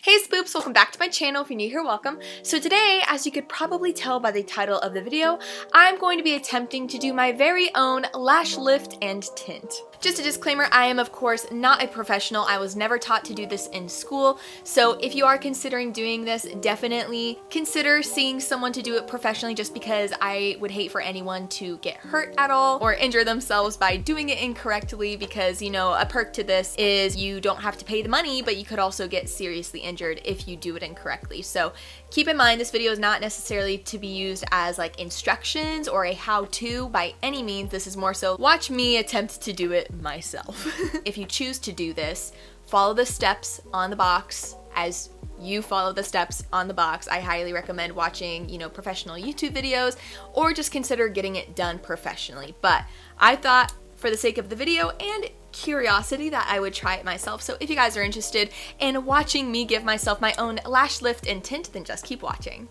Hey spoops, welcome back to my channel. If you're new here, welcome. So today, as you could probably tell by the title of the video, I'm going to be attempting to do my very own lash lift and tint. Just a disclaimer, I am of course not a professional. I was never taught to do this in school. So if you are considering doing this, definitely consider seeing someone to do it professionally, just because I would hate for anyone to get hurt at all or injure themselves by doing it incorrectly, because you know, a perk to this is you don't have to pay the money, but you could also get seriously injured if you do it incorrectly. So keep in mind, this video is not necessarily to be used as like instructions or a how-to by any means. This is more so watch me attempt to do it myself. If you choose to do this, follow the steps on the box. As you follow the steps on the box, I highly recommend watching, you know, professional YouTube videos, or just consider getting it done professionally. But I thought, for the sake of the video and curiosity, that I would try it myself. So if you guys are interested in watching me give myself my own lash lift and tint, then just keep watching.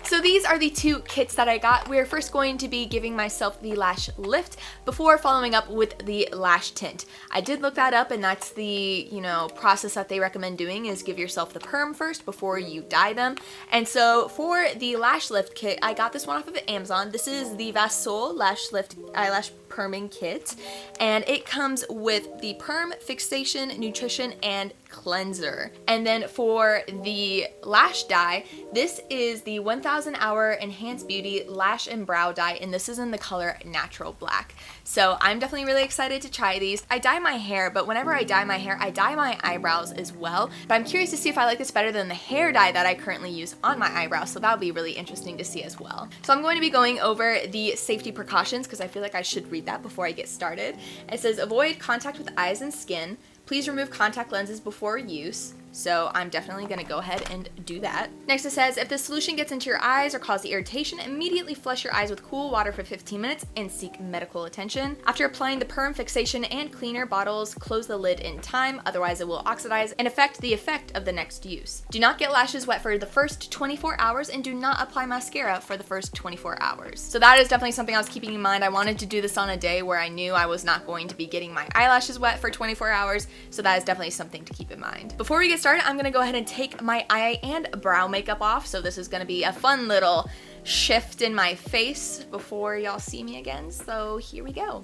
So these are the two kits that I got. We're first going to be giving myself the lash lift before following up with the lash tint. I did look that up, and that's the, you know, process that they recommend doing, is give yourself the perm first before you dye them. And so for the lash lift kit, I got this one off of Amazon. This is the 𝐼𝐸 Lash Lift Eyelash Perming Kit, and it comes with the perm, fixation, nutrition, and cleanser. And then for the lash dye, this is the 1000 Hour Enhanced Beauty Lash and Brow Dye, and this is in the color Natural Black. So I'm definitely really excited to try these. I dye my hair, but whenever I dye my hair, I dye my eyebrows as well. But I'm curious to see if I like this better than the hair dye that I currently use on my eyebrows, so that'll be really interesting to see as well. So I'm going to be going over the safety precautions, because I feel like I should read that before I get started. It says, avoid contact with eyes and skin. Please remove contact lenses before use. So I'm definitely going to go ahead and do that. Next, it says, if the solution gets into your eyes or causes irritation, immediately flush your eyes with cool water for 15 minutes and seek medical attention. After applying the perm, fixation, and cleaner bottles, close the lid in time, otherwise it will oxidize and affect the effect of the next use. Do not get lashes wet for the first 24 hours, and do not apply mascara for the first 24 hours. So that is definitely something I was keeping in mind. I wanted to do this on a day where I knew I was not going to be getting my eyelashes wet for 24 hours, so that is definitely something to keep in mind. Before we get started, I'm gonna go ahead and take my eye and brow makeup off. So this is gonna be a fun little shift in my face before y'all see me again. So here we go.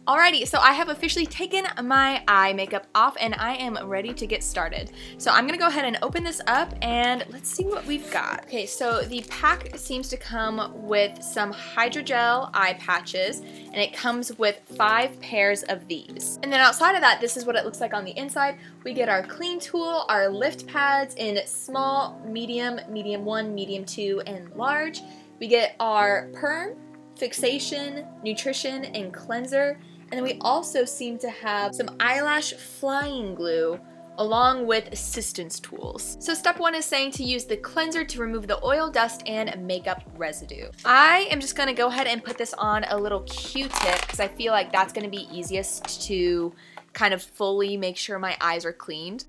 Alrighty, so I have officially taken my eye makeup off, and I am ready to get started. So I'm gonna go ahead and open this up, and let's see what we've got. Okay, so the pack seems to come with some hydrogel eye patches, and it comes with 5 pairs of these. And then outside of that, this is what it looks like on the inside. We get our clean tool, our lift pads in small, medium, medium 1, medium 2, and large. We get our perm, fixation, nutrition, and cleanser. And then we also seem to have some eyelash flying glue along with assistance tools. So step 1 is saying to use the cleanser to remove the oil, dust, and makeup residue. I am just gonna go ahead and put this on a little Q-tip, because I feel like that's gonna be easiest to kind of fully make sure my eyes are cleaned.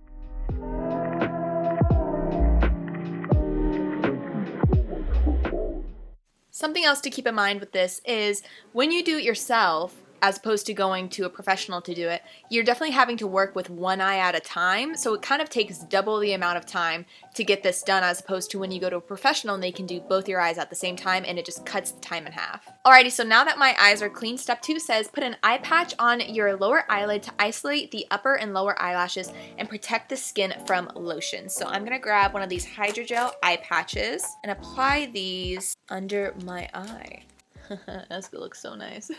Something else to keep in mind with this is when you do it yourself, as opposed to going to a professional to do it, you're definitely having to work with one eye at a time, so it kind of takes double the amount of time to get this done, as opposed to when you go to a professional and they can do both your eyes at the same time, and it just cuts the time in half. Alrighty, so now that my eyes are clean, step 2 says put an eye patch on your lower eyelid to isolate the upper and lower eyelashes and protect the skin from lotion. So I'm gonna grab one of these hydrogel eye patches and apply these under my eye. That's gonna look so nice.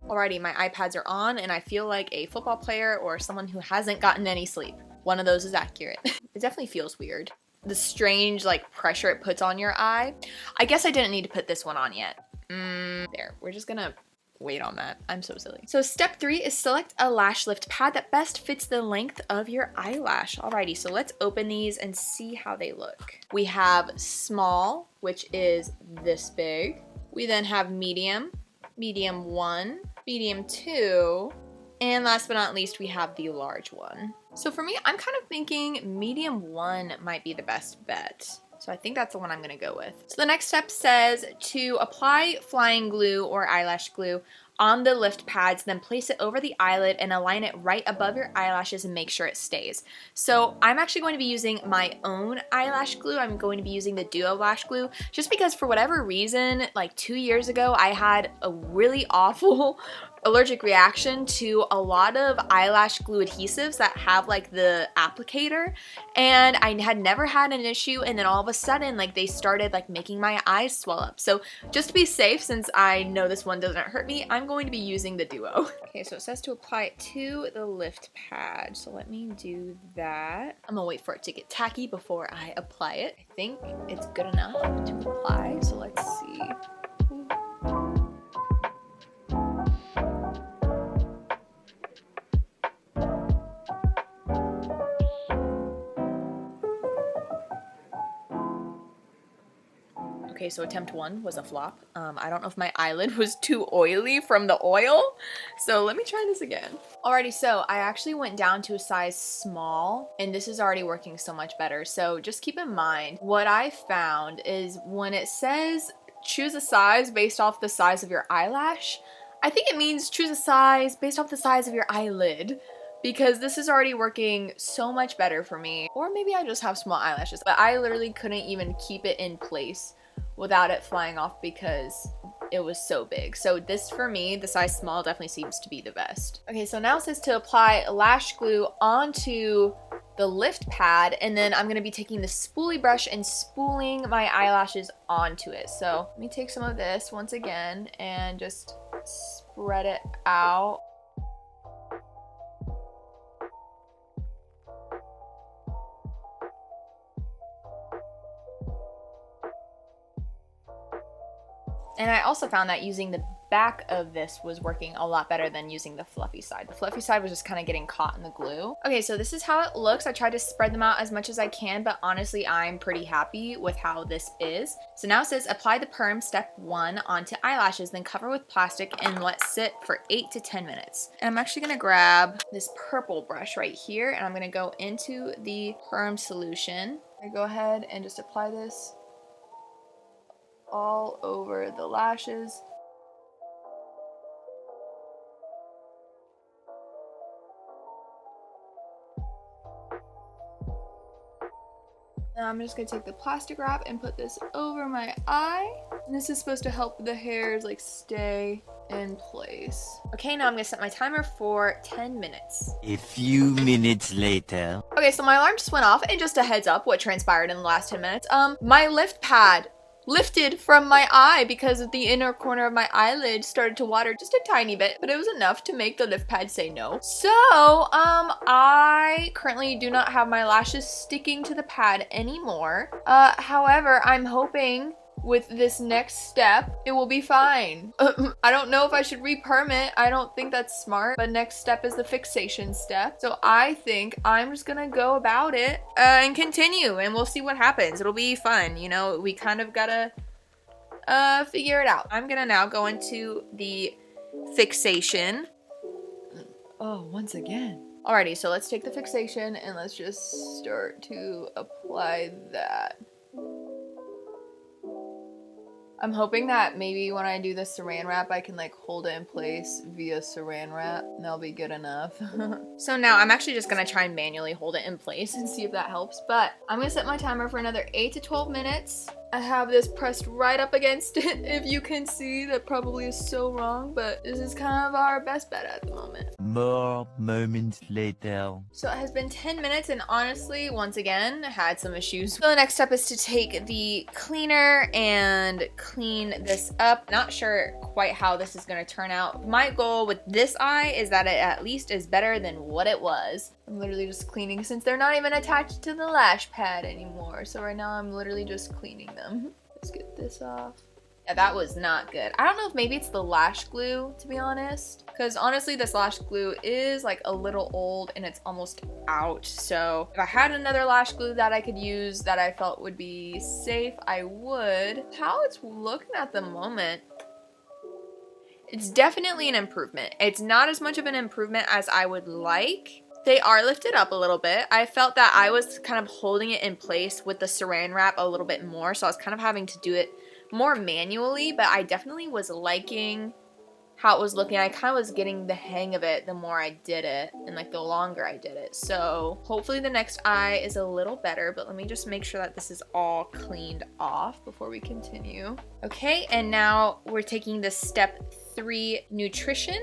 Alrighty, my eye pads are on, and I feel like a football player or someone who hasn't gotten any sleep. One of those is accurate. It definitely feels weird. The strange like pressure it puts on your eye. I guess I didn't need to put this one on yet. There, we're just gonna wait on that. I'm so silly. So step 3 is select a lash lift pad that best fits the length of your eyelash. Alrighty, so let's open these and see how they look. We have small, which is this big. We then have medium, medium 1, medium 2, and last but not least, we have the large one. So for me, I'm kind of thinking medium 1 might be the best bet. So I think that's the one I'm gonna go with. So the next step says to apply flying glue or eyelash glue on the lift pads, then place it over the eyelid and align it right above your eyelashes and make sure it stays. So I'm actually going to be using my own eyelash glue. I'm going to be using the Duo Lash Glue just because for whatever reason, like 2 years ago, I had a really awful allergic reaction to a lot of eyelash glue adhesives that have like the applicator, and I had never had an issue, and then all of a sudden like they started like making my eyes swell up. So just to be safe, since I know this one doesn't hurt me, I'm going to be using the Duo. Okay, so it says to apply it to the lift pad, so let me do that. I'm gonna wait for it to get tacky before I apply it. I think it's good enough to apply, so let's see. Okay, so attempt 1 was a flop. I don't know if my eyelid was too oily from the oil, so let me try this again. Alrighty, so I actually went down to a size small, and this is already working so much better. So just keep in mind, what I found is when it says choose a size based off the size of your eyelash, I think it means choose a size based off the size of your eyelid, because this is already working so much better for me. Or maybe I just have small eyelashes, but I literally couldn't even keep it in place without it flying off because it was so big. So this, for me, the size small definitely seems to be the best. Okay, so now it says to apply lash glue onto the lift pad, and then I'm gonna be taking the spoolie brush and spooling my eyelashes onto it. So let me take some of this once again and just spread it out. And I also found that using the back of this was working a lot better than using the fluffy side. The fluffy side was just kind of getting caught in the glue. Okay, so this is how it looks. I tried to spread them out as much as I can, but honestly, I'm pretty happy with how this is. So now it says apply the perm step 1 onto eyelashes, then cover with plastic and let sit for 8 to 10 minutes. And I'm actually gonna grab this purple brush right here, and I'm gonna go into the perm solution. I go ahead and just apply this all over the lashes. Now I'm just gonna take the plastic wrap and put this over my eye. And this is supposed to help the hairs like stay in place. Okay, now I'm gonna set my timer for 10 minutes. A few minutes later. Okay, so my alarm just went off, and just a heads up what transpired in the last 10 minutes. My lift pad lifted from my eye because the inner corner of my eyelid started to water just a tiny bit, but it was enough to make the lift pad say no. So, I currently do not have my lashes sticking to the pad anymore. However, I'm hoping with this next step, it will be fine. I don't know if I should re-perm it. I don't think that's smart, but next step is the fixation step. So I think I'm just gonna go about it and continue, and we'll see what happens. It'll be fun, you know, we kind of gotta figure it out. I'm gonna now go into the fixation. Oh, once again. Alrighty, so let's take the fixation and let's just start to apply that. I'm hoping that maybe when I do the saran wrap, I can like hold it in place via saran wrap, and that'll be good enough. So now I'm actually just gonna try and manually hold it in place and see if that helps, but I'm gonna set my timer for another 8 to 12 minutes. I have this pressed right up against it. If you can see, that probably is so wrong, but this is kind of our best bet at the moment. More moments later. So it has been 10 minutes, and honestly, once again, had some issues. So the next step is to take the cleaner and clean this up. Not sure quite how this is gonna turn out. My goal with this eye is that it at least is better than what it was. I'm literally just cleaning since they're not even attached to the lash pad anymore. So right now I'm literally just cleaning them. Let's get this off. Yeah, that was not good. I don't know if maybe it's the lash glue, to be honest. Because honestly, this lash glue is like a little old and it's almost out. So if I had another lash glue that I could use that I felt would be safe, I would. How it's looking at the moment, it's definitely an improvement. It's not as much of an improvement as I would like. They are lifted up a little bit. I felt that I was kind of holding it in place with the saran wrap a little bit more, so I was kind of having to do it more manually, but I definitely was liking how it was looking. I kind of was getting the hang of it the more I did it and like the longer I did it. So hopefully the next eye is a little better, but let me just make sure that this is all cleaned off before we continue. Okay, and now we're taking the step 3 nutrition,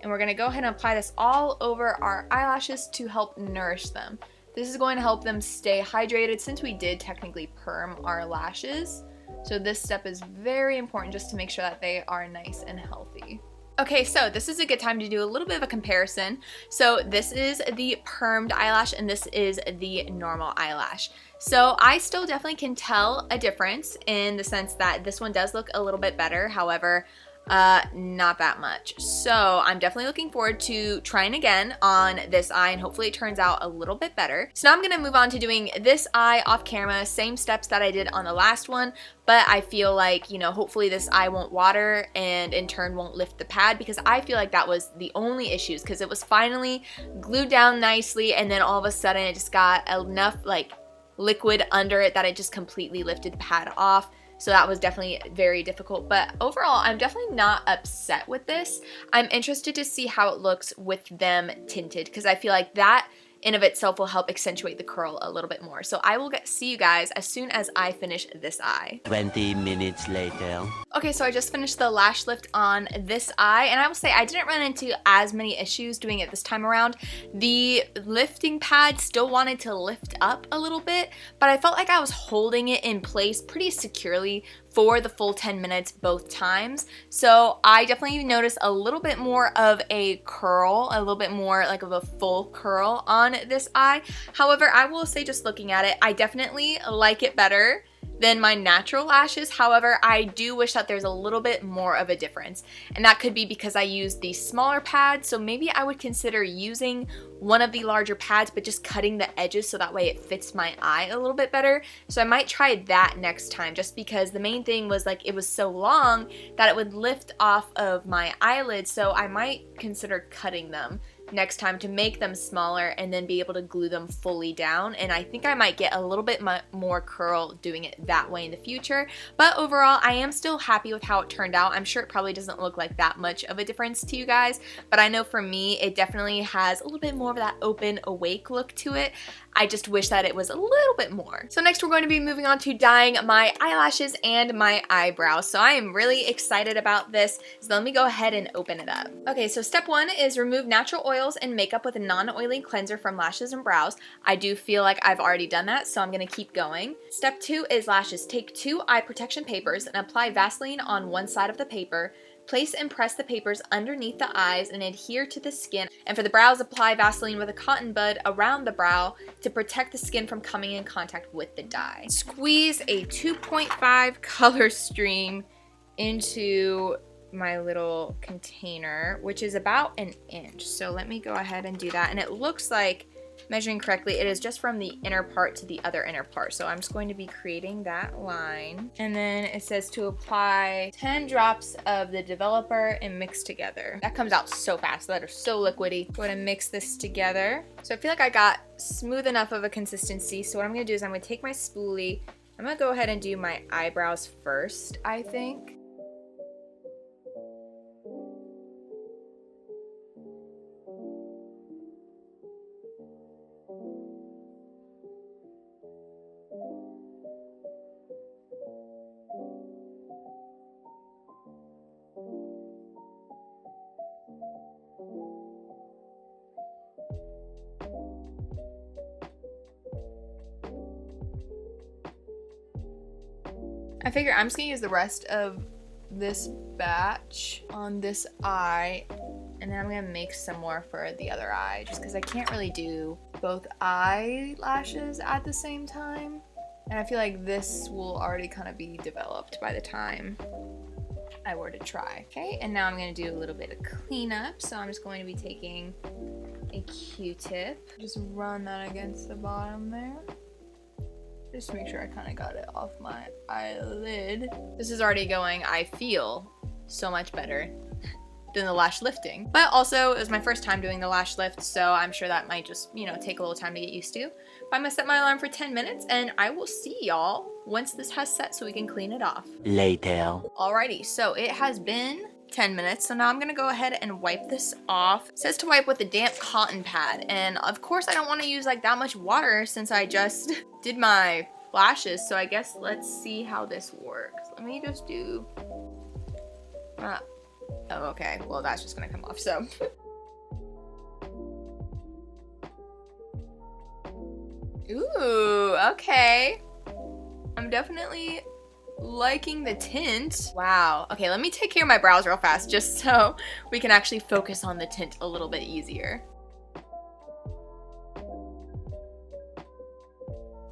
and we're gonna go ahead and apply this all over our eyelashes to help nourish them. This is going to help them stay hydrated since we did technically perm our lashes. So this step is very important just to make sure that they are nice and healthy. Okay, so this is a good time to do a little bit of a comparison. So this is the permed eyelash and this is the normal eyelash. So I still definitely can tell a difference in the sense that this one does look a little bit better. However, not that much. So I'm definitely looking forward to trying again on this eye and hopefully it turns out a little bit better. So now I'm gonna move on to doing this eye off camera, same steps that I did on the last one, but I feel like, you know, hopefully this eye won't water and in turn won't lift the pad, because I feel like that was the only issues, because it was finally glued down nicely and then all of a sudden it just got enough like liquid under it that it just completely lifted the pad off. So that was definitely very difficult, but overall, I'm definitely not upset with this. I'm interested to see how it looks with them tinted, because I feel like that in of itself will help accentuate the curl a little bit more. So I will see you guys as soon as I finish this eye. 20 minutes later. Okay, so I just finished the lash lift on this eye, and I will say I didn't run into as many issues doing it this time around. The lifting pad still wanted to lift up a little bit, but I felt like I was holding it in place pretty securely for the full 10 minutes both times. So I definitely noticed a little bit more of a curl, a little bit more like of a full curl on this eye. However, I will say just looking at it, I definitely like it better than my natural lashes. However, I do wish that there's a little bit more of a difference, and that could be because I used the smaller pads. So maybe I would consider using one of the larger pads but just cutting the edges so that way it fits my eye a little bit better. So I might try that next time, just because the main thing was like it was so long that it would lift off of my eyelids. So I might consider cutting them next time to make them smaller and then be able to glue them fully down, and I think I might get a little bit more curl doing it that way in the future. But overall, I am still happy with how it turned out. I'm sure it probably doesn't look like that much of a difference to you guys, but I know for me it definitely has a little bit more of that open awake look to it. I just wish that it was a little bit more. So next we're going to be moving on to dyeing my eyelashes and my eyebrows. So I am really excited about this. So let me go ahead and open it up. Okay, so step 1 is remove natural oils and makeup with a non-oiling cleanser from lashes and brows. I do feel like I've already done that, so I'm gonna keep going. Step 2 is lashes. Take 2 eye protection papers and apply Vaseline on one side of the paper. Place and press the papers underneath the eyes and adhere to the skin. And for the brows, apply Vaseline with a cotton bud around the brow to protect the skin from coming in contact with the dye. Squeeze a 2.5 color stream into my little container, which is about 1 inch. So let me go ahead and do that. And it looks like, measuring correctly, it is just from the inner part to the other inner part. So I'm just going to be creating that line. And then it says to apply 10 drops of the developer and mix together. That comes out so fast. That is so liquidy. Go ahead and mix this together. So I feel like I got smooth enough of a consistency. So what I'm gonna do is I'm gonna take my spoolie. I'm gonna go ahead and do my eyebrows first, I think. I figure I'm just gonna use the rest of this batch on this eye, and then I'm gonna make some more for the other eye, just because I can't really do both eyelashes at the same time. And I feel like this will already kind of be developed by the time I were to try. Okay, and now I'm gonna do a little bit of cleanup. So I'm just going to be taking a Q-tip, just run that against the bottom there. Just to make sure I kind of got it off my eyelid. This is already going, I feel, so much better than the lash lifting. But also, it was my first time doing the lash lift, so I'm sure that might just, you know, take a little time to get used to. But I'm gonna set my alarm for 10 minutes, and I will see y'all once this has set so we can clean it off. Later. Alrighty, so it has been 10 minutes, so now I'm gonna go ahead and wipe this off. It says to wipe with a damp cotton pad, and of course I don't want to use like that much water since I just did my lashes, so I guess let's see how this works. Let me just do... oh, okay, well that's just gonna come off, so... Ooh, okay. I'm definitely liking the tint. Wow. Okay, let me take care of my brows real fast just so we can actually focus on the tint a little bit easier.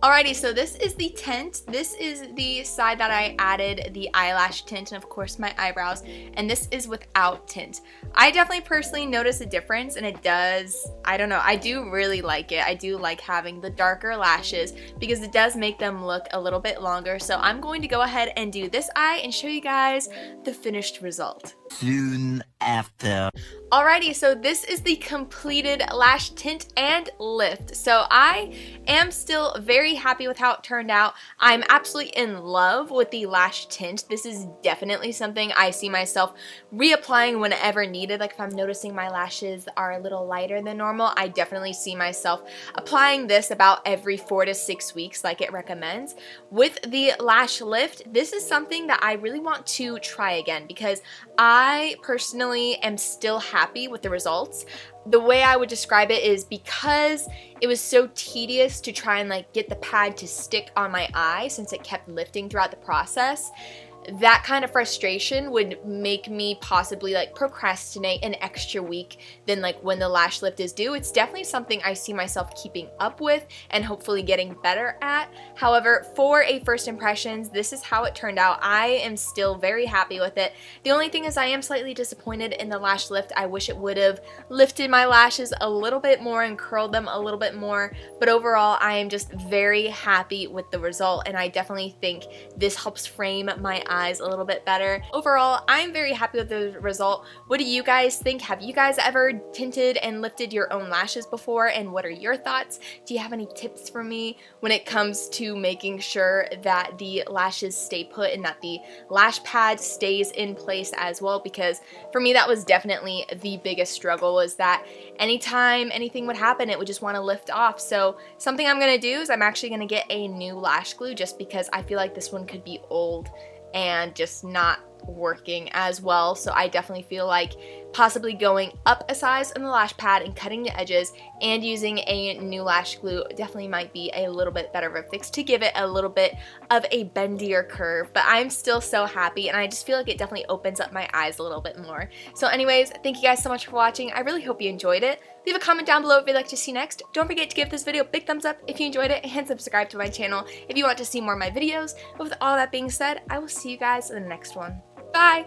Alrighty, so this is the tint. This is the side that I added the eyelash tint and of course my eyebrows, and this is without tint. I definitely personally notice a difference, and it does, I don't know, I do really like it. I do like having the darker lashes because it does make them look a little bit longer. So I'm going to go ahead and do this eye and show you guys the finished result. Soon after. Alrighty, so this is the completed lash tint and lift. So I am still very happy with how it turned out. I'm absolutely in love with the lash tint. This is definitely something I see myself reapplying whenever needed. Like if I'm noticing my lashes are a little lighter than normal, I definitely see myself applying this about every 4 to 6 weeks like it recommends. With the lash lift, this is something that I really want to try again because I personally am still happy with the results. The way I would describe it is because it was so tedious to try and like get the pad to stick on my eye since it kept lifting throughout the process, that kind of frustration would make me possibly like procrastinate an extra week than like when the lash lift is due. It's definitely something I see myself keeping up with and hopefully getting better at. However, for a first impressions, this is how it turned out. I am still very happy with it. The only thing is I am slightly disappointed in the lash lift. I wish it would have lifted my lashes a little bit more and curled them a little bit more, but overall I am just very happy with the result, and I definitely think this helps frame my eyes a little bit better. Overall, I'm very happy with the result. What do you guys think? Have you guys ever tinted and lifted your own lashes before, and what are your thoughts? Do you have any tips for me when it comes to making sure that the lashes stay put and that the lash pad stays in place as well? Because for me that was definitely the biggest struggle, was that anytime anything would happen it would just want to lift off. So something I'm gonna do is I'm actually gonna get a new lash glue just because I feel like this one could be old and just not working as well. So I definitely feel like possibly going up a size in the lash pad and cutting the edges and using a new lash glue definitely might be a little bit better of a fix to give it a little bit of a bendier curve. But I'm still so happy, and I just feel like it definitely opens up my eyes a little bit more. So anyways, thank you guys so much for watching. I really hope you enjoyed it. Leave a comment down below if you'd like to see next. Don't forget to give this video a big thumbs up if you enjoyed it, and subscribe to my channel if you want to see more of my videos. But with all that being said, I will see you guys in the next one. Bye!